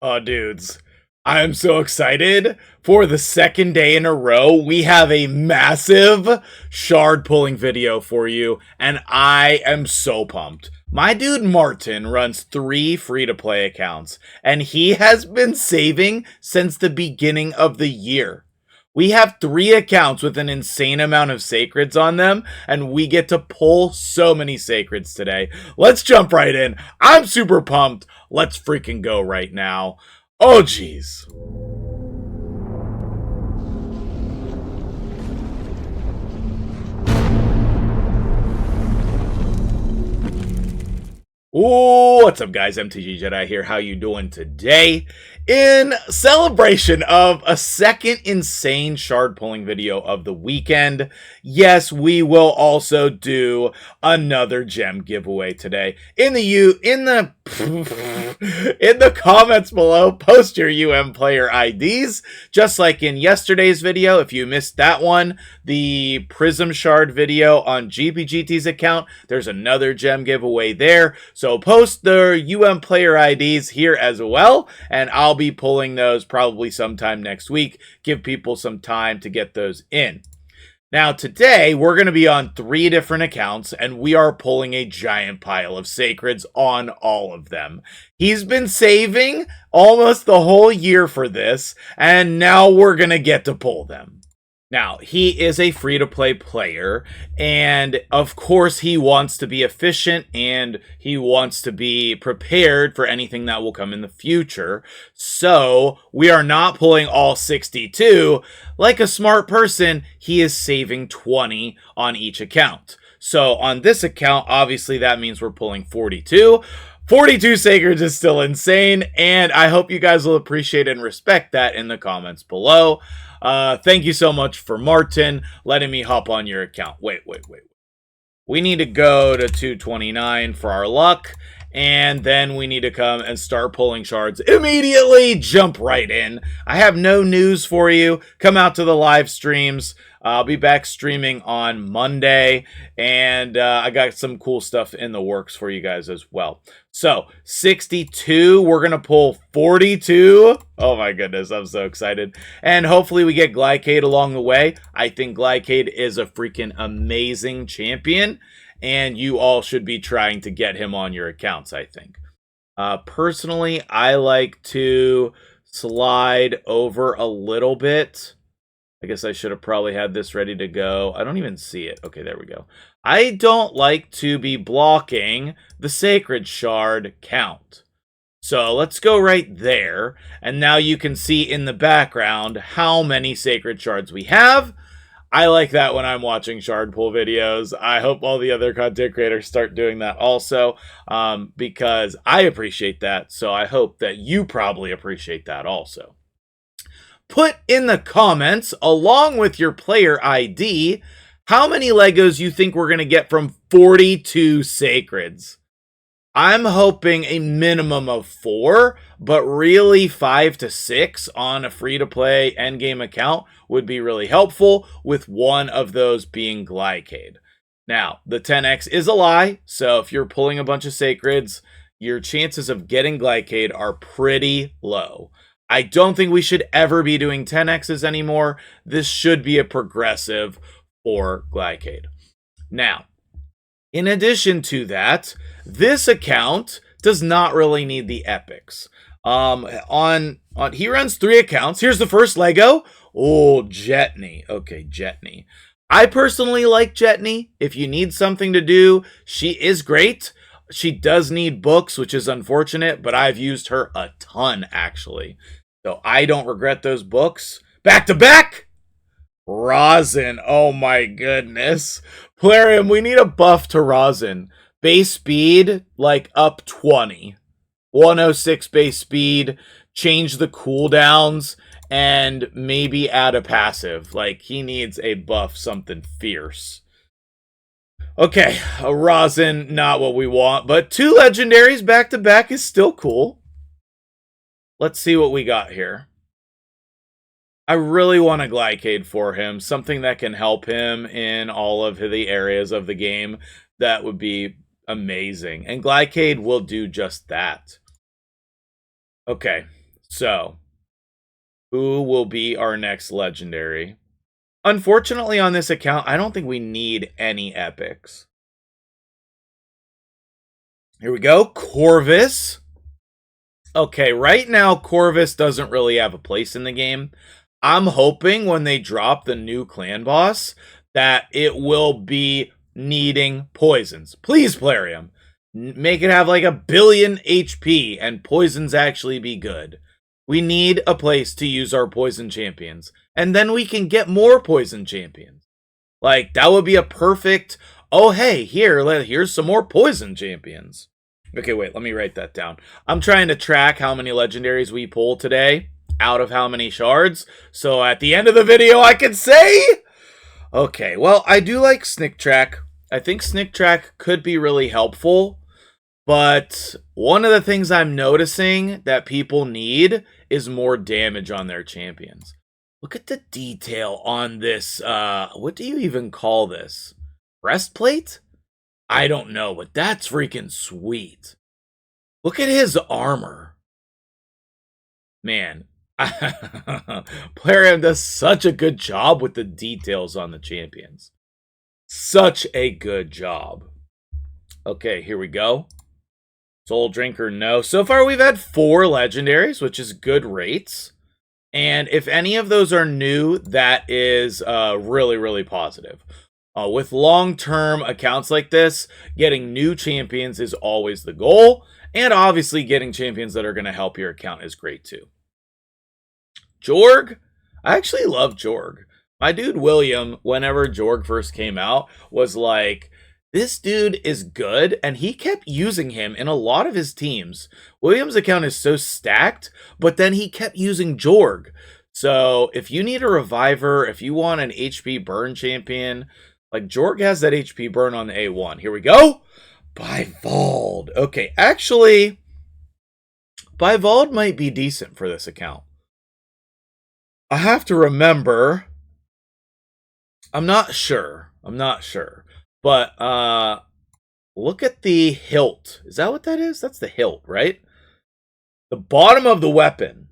Oh, dudes, I am so excited. For the second day in a row, we have a massive shard pulling video for you, and I am so pumped. My dude Martin runs 3 free-to-play accounts, and he has been saving since the beginning of the year. We have 3 accounts with an insane amount of sacreds on them, and we get to pull so many sacreds today. Let's jump right in. I'm super pumped. Let's freaking go right now. Oh, geez. Ooh, what's up, guys? MtgJedi here. How you doing today? In celebration of a second insane shard pulling video of the weekend, yes, we will also do another gem giveaway today. In the in the comments below, post your player IDs, just like in yesterday's video. If you missed that one, the Prism Shard video on GPGT's account, there's another gem giveaway there. So post their player IDs here as well, and I'll be pulling those probably sometime next week. Give people some time to get those in. Now today, we're going to be on 3 different accounts, and we are pulling a giant pile of sacreds on all of them. He's been saving almost the whole year for this, and now we're going to get to pull them. Now, he is a free-to-play player, and of course he wants to be efficient, and he wants to be prepared for anything that will come in the future. So, we are not pulling all 62. Like a smart person, he is saving 20 on each account. So, on this account, obviously that means we're pulling 42. 42 sacreds is still insane, and I hope you guys will appreciate and respect that in the comments below. Thank you so much for Martin letting me hop on your account. Wait. We need to go to 229 for our luck, and then we need to come and start pulling shards immediately. Jump right in. I have no news for you. Come out to the live streams. I'll be back streaming on Monday, and I got some cool stuff in the works for you guys as well. So, 62, we're going to pull 42. Oh my goodness, I'm so excited. And hopefully we get Glycade along the way. I think Glycade is a freaking amazing champion, and you all should be trying to get him on your accounts, I think. Personally, I like to slide over a little bit. I guess I should have probably had this ready to go. I don't even see it. Okay, there we go. I don't like to be blocking the sacred shard count. So let's go right there. And now you can see in the background how many sacred shards we have. I like that when I'm watching shard pull videos. I hope all the other content creators start doing that also, because I appreciate that. So I hope that you probably appreciate that also. Put in the comments, along with your player ID, how many Legos you think we're going to get from 42 sacreds. I'm hoping a minimum of 4, but really 5 to 6 on a free-to-play endgame account would be really helpful, with one of those being Glycade. Now, the 10x is a lie, so if you're pulling a bunch of sacreds, your chances of getting Glycade are pretty low. I don't think we should ever be doing 10x's anymore. This should be a progressive for Glycade. Now, in addition to that, this account does not really need the epics. He runs 3 accounts. Here's the first Lego. Oh, Jetney. Okay, Jetney. I personally like Jetney. If you need something to do, she is great. She does need books, which is unfortunate, but I've used her a ton, actually. So I don't regret those books. Back to back! Rosin. Oh my goodness. Plarium, we need a buff to Rosin. Base speed, like, up 20. 106 base speed. Change the cooldowns, and maybe add a passive. Like, he needs a buff, something fierce. Okay, a Rosin, not what we want, but 2 legendaries back to back is still cool. Let's see what we got here. I really want a Glycade for him, something that can help him in all of the areas of the game. That would be amazing, and Glycade will do just that. Okay, So, who will be our next legendary? Unfortunately, on this account, I don't think we need any epics. Here we go. Corvus. Okay, right now, Corvus doesn't really have a place in the game. I'm hoping when they drop the new clan boss that it will be needing poisons. Please, Plarium. Make it have like 1 billion HP and poisons actually be good. We need a place to use our poison champions. And then we can get more poison champions. Like, that would be a perfect, oh, hey, here's some more poison champions. Okay, wait, let me write that down. I'm trying to track how many legendaries we pull today out of how many shards. So at the end of the video, I can say, okay, well, I do like Snick Track. I think Snick Track could be really helpful. But one of the things I'm noticing that people need is more damage on their champions. Look at the detail on this. What do you even call this? Breastplate? I don't know, but that's freaking sweet. Look at his armor. Man, Plarium does such a good job with the details on the champions. Such a good job. Okay, here we go. Soul Drinker, no. So far, we've had 4 legendaries, which is good rates. And if any of those are new, that is really, really positive. With long-term accounts like this, getting new champions is always the goal. And obviously, getting champions that are going to help your account is great too. Jorg? I actually love Jorg. My dude William, whenever Jorg first came out, was like, this dude is good, and he kept using him in a lot of his teams. William's account is so stacked, but then he kept using Jorg. So if you need a reviver, if you want an HP burn champion, like Jorg has that HP burn on the A1. Here we go. Bivald. Okay, actually, Bivald might be decent for this account. I have to remember. I'm not sure. But look at the hilt. Is that what that is? That's the hilt, right? The bottom of the weapon.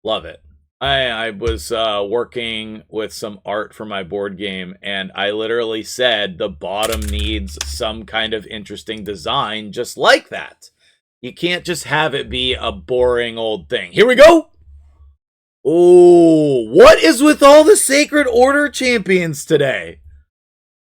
Love it. I was working with some art for my board game, and I literally said the bottom needs some kind of interesting design just like that. You can't just have it be a boring old thing. Here we go! Oh, what is with all the Sacred Order champions today?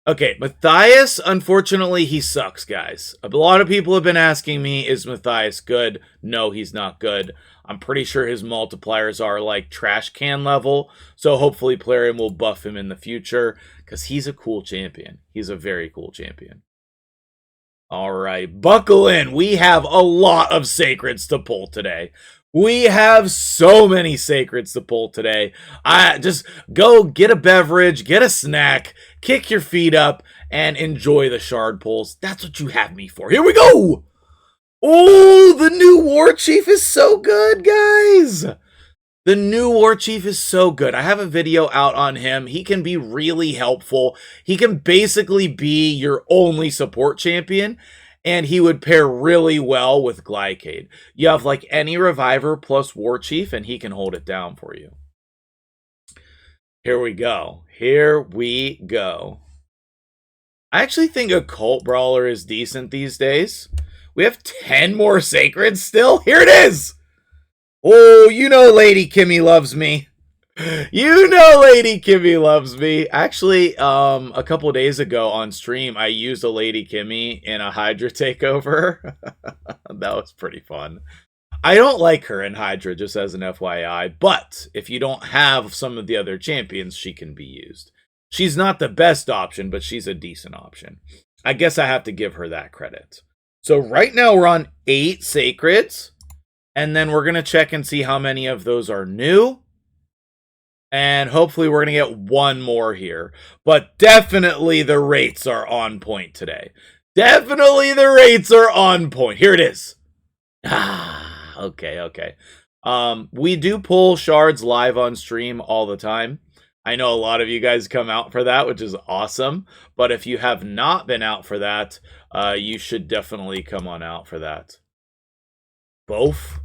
Okay, Matthias, unfortunately, he sucks, guys. A lot of people have been asking me, is Matthias good? No, he's not good. I'm pretty sure his multipliers are like trash can level, so hopefully Plarium will buff him in the future, because he's a cool champion. He's a very cool champion. All right, buckle in. We have a lot of sacreds to pull today. We have so many sacreds to pull today. Just go get a beverage, get a snack, kick your feet up, and enjoy the shard pulls. That's what you have me for. Here we go! Oh, the new War Chief is so good, guys! The new War Chief is so good. I have a video out on him. He can be really helpful. He can basically be your only support champion. And he would pair really well with Glycade. You have like any Reviver plus War Chief, and he can hold it down for you. Here we go. Here we go. I actually think a Cult Brawler is decent these days. We have 10 more Sacreds still. Here it is! Oh, you know Lady Kimmy loves me. You know Lady Kimmy loves me. Actually, a couple of days ago on stream, I used a Lady Kimmy in a Hydra takeover. That was pretty fun. I don't like her in Hydra, just as an FYI, but if you don't have some of the other champions, she can be used. She's not the best option, but she's a decent option. I guess I have to give her that credit. So right now we're on 8 Sacreds, and then we're going to check and see how many of those are new. And hopefully we're going to get one more here. But definitely the rates are on point today. Definitely the rates are on point. Here it is. Okay. We do pull shards live on stream all the time. I know a lot of you guys come out for that, which is awesome. But if you have not been out for that, you should definitely come on out for that. Both?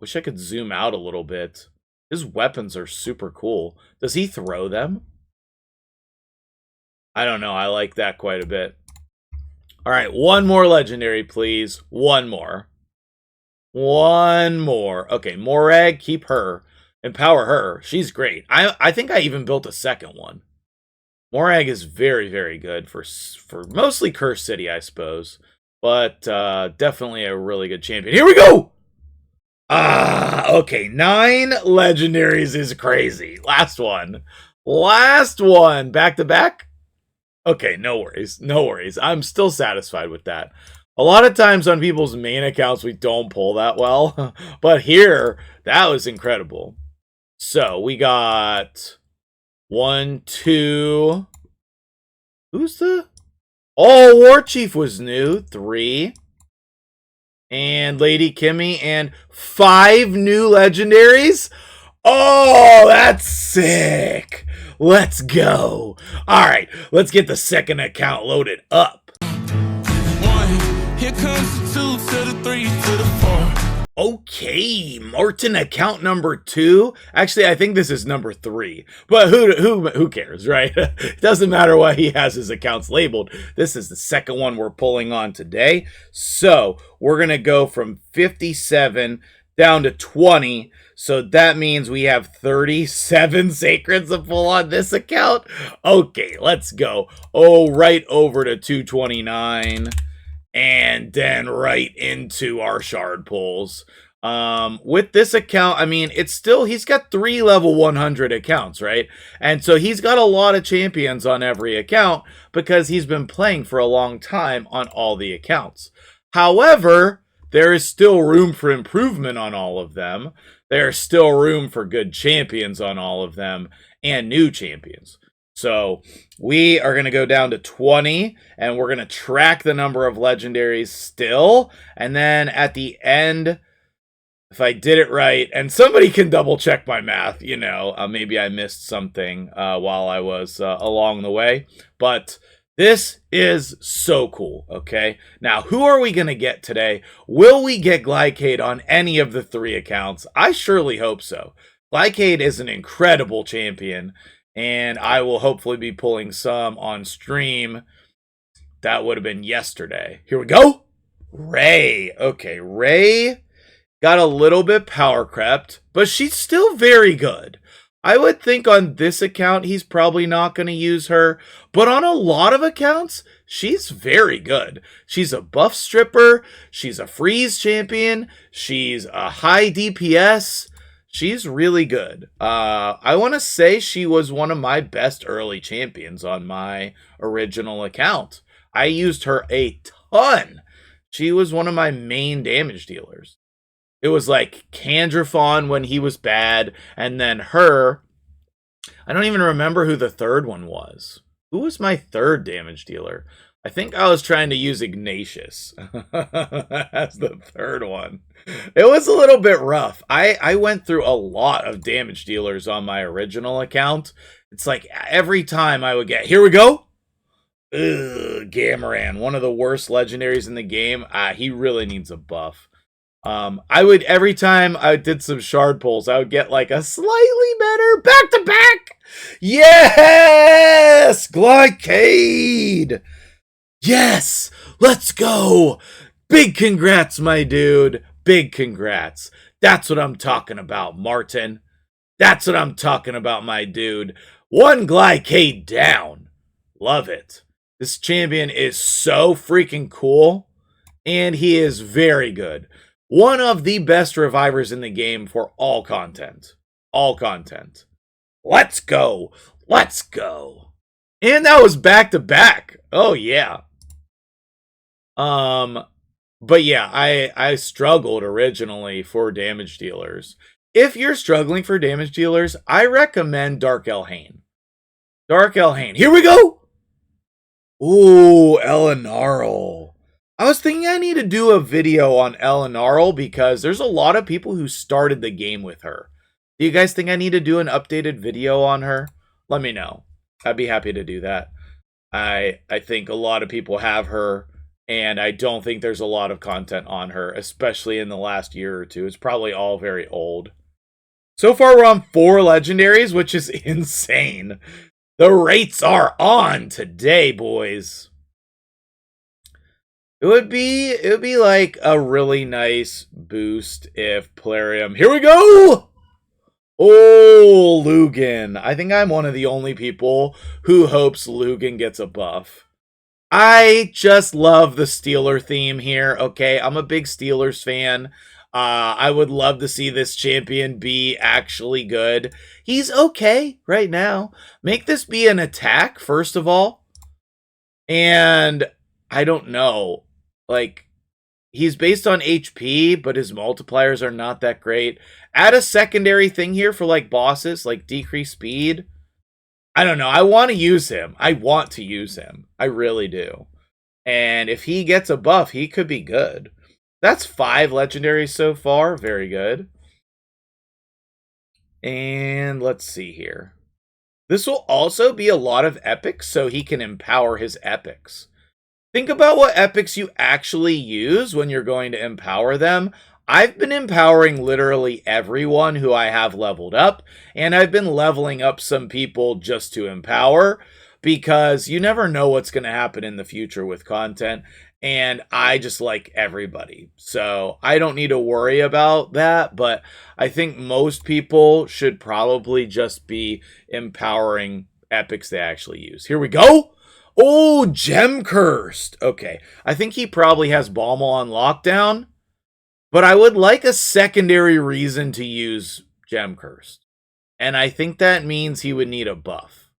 Wish I could zoom out a little bit. His weapons are super cool. Does he throw them? I don't know. I like that quite a bit. All right, one more legendary, please. One more. One more. Okay, Morag, keep her. Empower her. She's great. I think I even built a second one. Morag is very, very good for mostly Curse City, I suppose. But definitely a really good champion. Here we go! Okay. 9 legendaries is crazy. Last one. Last one. Back to back? Okay, no worries. No worries. I'm still satisfied with that. A lot of times on people's main accounts, we don't pull that well. But here, that was incredible. So, we got 1, 2... Who's the... Oh, War Chief was new. 3. And Lady Kimmy. And 5 new legendaries? Oh, that's sick. Let's go. All right, let's get the second account loaded up. 1, here comes the 2 to the 3 to the 4. Okay, Martin account number 2. Actually, I think this is number 3. But who cares, right? It doesn't matter what he has his accounts labeled. This is the second one we're pulling on today. So, we're going to go from 57 down to 20. So that means we have 37 sacreds to pull on this account. Okay, let's go. Oh, right over to 229. And then right into our shard pulls. With this account, I mean, it's still, he's got 3 level 100 accounts, right? And so he's got a lot of champions on every account because he's been playing for a long time on all the accounts. However, there is still room for improvement on all of them. There's still room for good champions on all of them and new champions. So we are going to go down to 20 and we're going to track the number of legendaries still. And then at the end, if I did it right, and somebody can double check my math, you know, maybe I missed something while I was along the way. But this is so cool, okay? Now, who are we going to get today? Will we get Glycade on any of the 3 accounts? I surely hope so. Glycade is an incredible champion, and I will hopefully be pulling some on stream. That would have been yesterday. Here we go. Ray. Okay, Ray got a little bit power crept, but she's still very good. I would think on this account, he's probably not going to use her. But on a lot of accounts, she's very good. She's a buff stripper. She's a freeze champion. She's a high DPS. She's really good. I want to say she was one of my best early champions on my original account. I used her a ton. She was one of my main damage dealers. It was like Candrafon when he was bad, and then her. I don't even remember who the third one was. Who was my third damage dealer? I think I was trying to use Ignatius as the third one. It was a little bit rough. I went through a lot of damage dealers on my original account. It's like every time I would get, here we go. Gamaran, one of the worst legendaries in the game. He really needs a buff. I would, every time I did some shard pulls, I would get like a slightly better back-to-back. Yes! Glycade! Yes! Let's go! Big congrats, my dude. Big congrats. That's what I'm talking about, Martin. That's what I'm talking about, my dude. 1 Glycade down. Love it. This champion is so freaking cool, and he is very good. One of the best revivers in the game for all content. All content. Let's go. Let's go. And that was back to back. Oh, yeah. But yeah, I struggled originally for damage dealers. If you're struggling for damage dealers, I recommend Dark Elhain. Dark Elhain. Here we go. Ooh, Elenarl. I was thinking I need to do a video on Elenarl because there's a lot of people who started the game with her. Do you guys think I need to do an updated video on her? Let me know. I'd be happy to do that. I think a lot of people have her And I don't think there's a lot of content on her, especially in the last year or two. It's probably all very old. So far, we're on 4 legendaries, which is insane. The rates are on today, boys. It would be like a really nice boost if Plarium. Here we go! Oh, Lugan. I think I'm one of the only people who hopes Lugan gets a buff. I just love the Steeler theme here, okay? I'm a big Steelers fan. I would love to see this champion be actually good. He's okay right now. Make this be an attack, first of all. And I don't know. Like, he's based on HP, but his multipliers are not that great. Add a secondary thing here for, like, bosses, like decrease speed. I don't know. I want to use him. I want to use him. I really do. And if he gets a buff, he could be good. That's 5 legendaries so far. Very good. And let's see here. This will also be a lot of epics, so he can empower his epics. Think about what epics you actually use when you're going to empower them. I've been empowering literally everyone who I have leveled up, and I've been leveling up some people just to empower, because you never know what's going to happen in the future with content, and I just like everybody. So I don't need to worry about that, but I think most people should probably just be empowering epics they actually use. Here we go! Oh, Gem Cursed. Okay, I think he probably has Baumal on lockdown, but I would like a secondary reason to use Gem Cursed. And I think that means he would need a buff.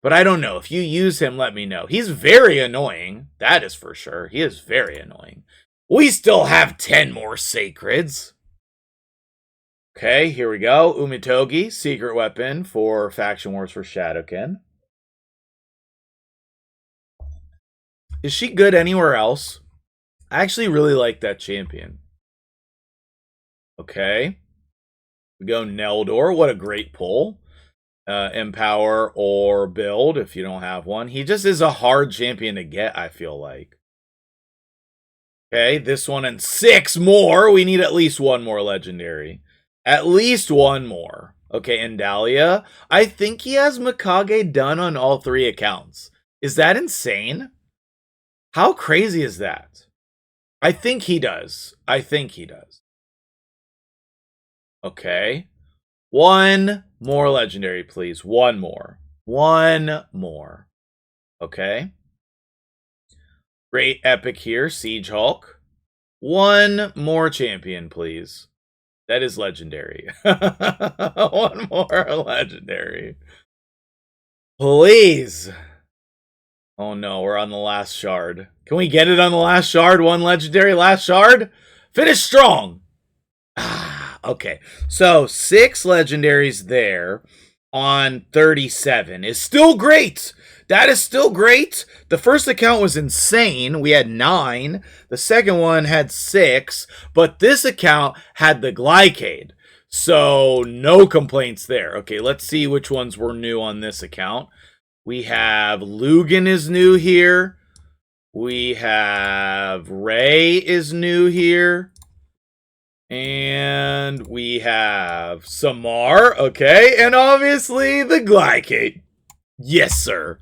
But I don't know. If you use him, let me know. He's very annoying. That is for sure. He is very annoying. We still have 10 more Sacreds. Okay, here we go. Umitogi, secret weapon for Faction Wars for Shadowkin. Is she good anywhere else? I actually really like that champion. Okay. We go Neldor. What a great pull. Empower or build if you don't have one. He just is a hard champion to get, I feel like. Okay, this one and 6 more. We need at least 1 more legendary. At least 1 more. Okay, Endalia. I think he has Mikage done on all 3 accounts. Is that insane? How crazy is that? I think he does. I think he does. Okay. 1 more legendary, please. 1 more. 1 more. Okay. Great epic here. Siege Hulk. 1 more champion, please. That is legendary. 1 more legendary. Please. Oh no, we're on the last shard. Can we get it on the last shard? 1 legendary, last shard? Finish strong. Okay, so 6 legendaries there on 37 is still great. That is still great. The first account was insane. We had 9. The second one had 6. But this account had the Glycade. So no complaints there. Okay, let's see which ones were new on this account. We have Lugan is new here. We have Ray is new here. And we have Samar, okay, and obviously the Glycade. Yes, sir.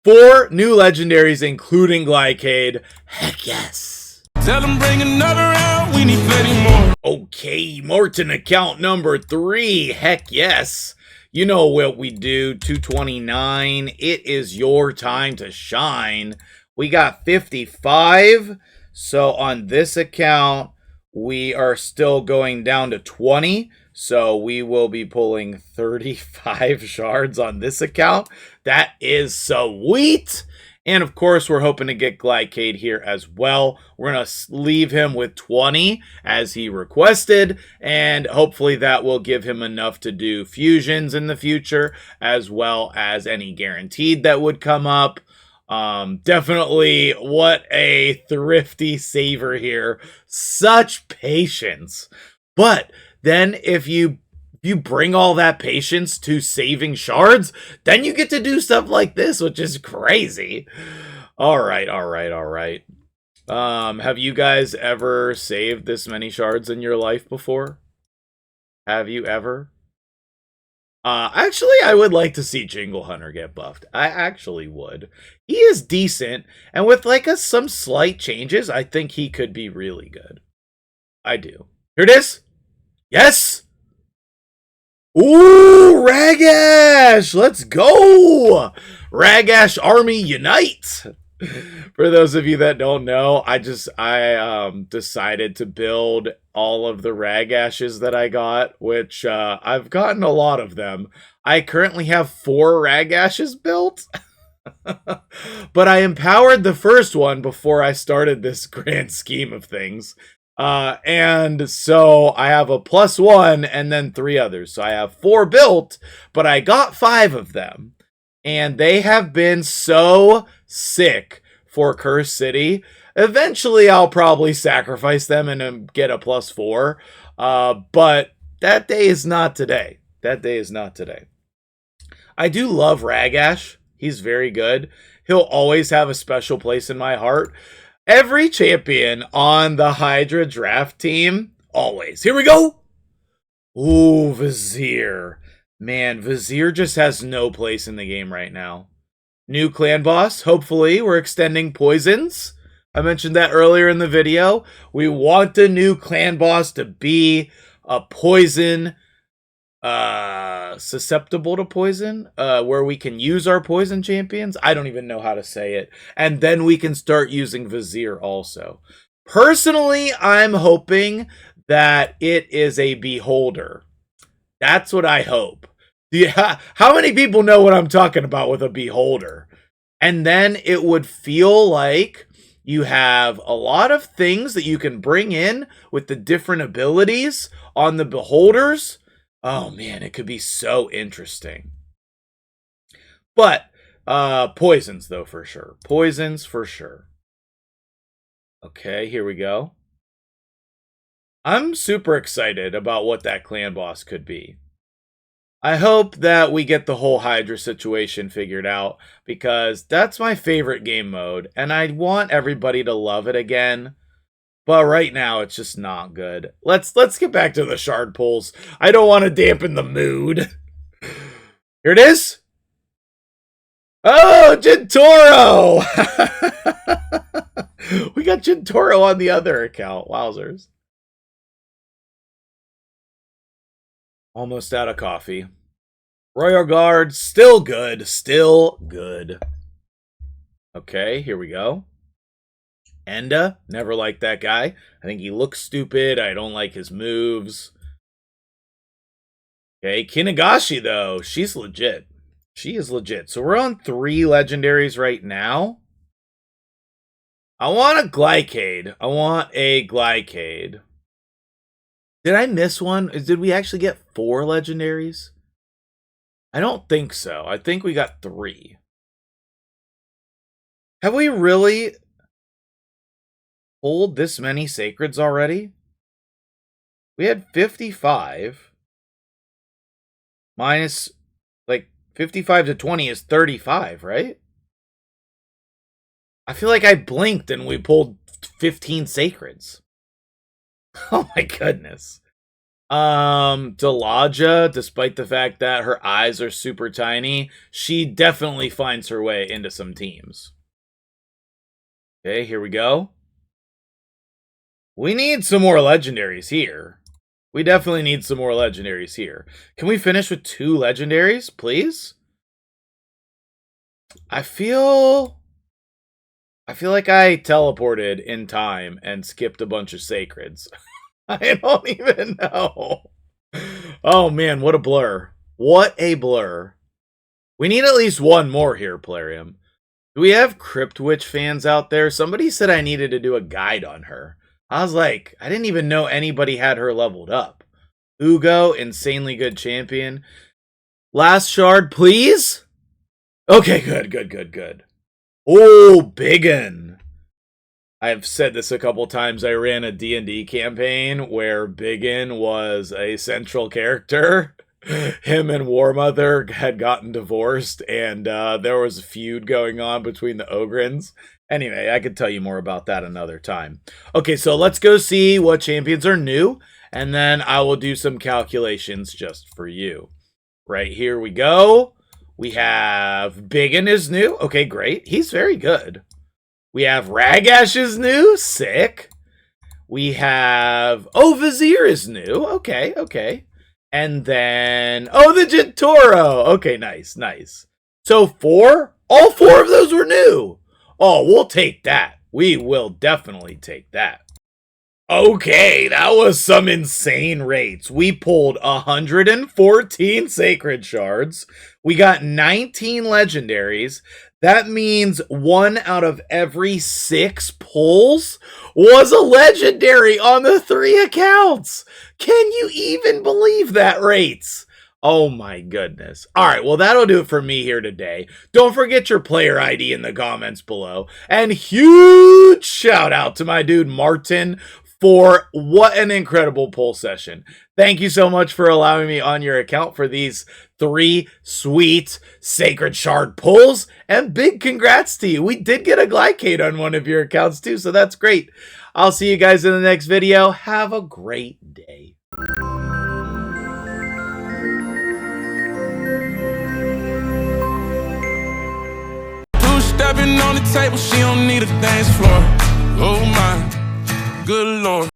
4 new legendaries, including Glycade. Heck yes. Tell them bring another round, we need plenty more. Okay, Martin account number 3. Heck yes. You know what we do, 229. It is your time to shine. We got 55. So on this account, we are still going down to 20, so we will be pulling 35 shards on this account. That is sweet! And of course, we're hoping to get Glycade here as well. We're going to leave him with 20 as he requested, and hopefully that will give him enough to do fusions in the future, as well as any guaranteed that would come up. Definitely what a thrifty saver here. Such patience. But then if you bring all that patience to saving shards, then you get to do stuff like this, which is crazy. All right. Have you guys ever saved this many shards in your life before? Have you ever? Actually, I would like to see Jingle Hunter get buffed. I actually would. He is decent, and with like some slight changes, I think he could be really good. I do. Here it is. Yes. Ooh, Ragash! Let's go! Ragash Army Unite! For those of you that don't know, I decided to build all of the Ragashes that I got, which I've gotten a lot of them. I currently have 4 Ragashes built. But I empowered the first one before I started this grand scheme of things. And so I have a +1 and then 3 others. So I have 4 built, but I got 5 of them. And they have been so sick for Curse City. Eventually, I'll probably sacrifice them and get a +4. But that day is not today. That day is not today. I do love Ragash. He's very good. He'll always have a special place in my heart. Every champion on the Hydra draft team, always. Here we go. Ooh, Vizier. Man, Vizier just has no place in the game right now. New clan boss. Hopefully, we're extending poisons. I mentioned that earlier in the video. We want the new clan boss to be a poison, susceptible to poison, where we can use our poison champions. I don't even know how to say it. And then we can start using Vizier also. Personally, I'm hoping that it is a Beholder. That's what I hope. Yeah, how many people know what I'm talking about with a Beholder? And then it would feel like you have a lot of things that you can bring in with the different abilities on the Beholders. Oh man, it could be so interesting. But poisons though, for sure. Poisons for sure. Okay, here we go. I'm super excited about what that clan boss could be. I hope that we get the whole Hydra situation figured out, because that's my favorite game mode, and I want everybody to love it again. But right now, it's just not good. Let's get back to the shard pulls. I don't want to dampen the mood. Here it is. Oh, Gentoro! We got Gentoro on the other account. Wowzers. Almost out of coffee. Royal Guard, still good. Still good. Okay, here we go. Enda, never liked that guy. I think he looks stupid. I don't like his moves. Okay, Kinagashi, though. She's legit. She is legit. So we're on 3 legendaries right now. I want a Glycade. I want a Glycade. Did I miss one? Did we actually get 4 legendaries? I don't think so. I think we got 3. Have we really pulled this many sacreds already? We had 55. Minus, like, 55 to 20 is 35, right? I feel like I blinked and we pulled 15 sacreds. Oh my goodness. Delaja, despite the fact that her eyes are super tiny, she definitely finds her way into some teams. Okay, here we go. We need some more legendaries here. We definitely need some more legendaries here. Can we finish with 2 legendaries, please? I feel like I teleported in time and skipped a bunch of sacreds. I don't even know. Oh man, what a blur. What a blur. We need at least 1 more here, Plarium. Do we have Crypt Witch fans out there? Somebody said I needed to do a guide on her. I was like, I didn't even know anybody had her leveled up. Ugo, insanely good champion. Last shard, please? Okay, good. Oh, Biggin. I've said this a couple times. I ran a D&D campaign where Biggin was a central character. Him and Warmother had gotten divorced, and there was a feud going on between the Ogrins. Anyway, I could tell you more about that another time. Okay, so let's go see what champions are new, and then I will do some calculations just for you. Right, here we go. We have Biggin is new. Okay, great. He's very good. We have Ragash is new. Sick. We have... Oh, Vizier is new. Okay, okay. And then... Oh, the Jintoro. Okay, nice, nice. So 4? All 4 of those were new. Oh, we'll take that. We will definitely take that. Okay, that was some insane rates. We pulled 114 sacred shards. We got 19 legendaries. That means 1 out of every 6 pulls was a legendary on the 3 accounts. Can you even believe that rates? Oh my goodness. All right, well, that'll do it for me here today. Don't forget your player ID in the comments below. And huge shout out to my dude Martin for what an incredible pull session. Thank you so much for allowing me on your account for these 3 sweet Sacred Shard pulls. And big congrats to you. We did get a Glycade on one of your accounts too, so that's great. I'll see you guys in the next video. Have a great day. Stepping on the table, she don't need a dance floor. Oh my, good lord.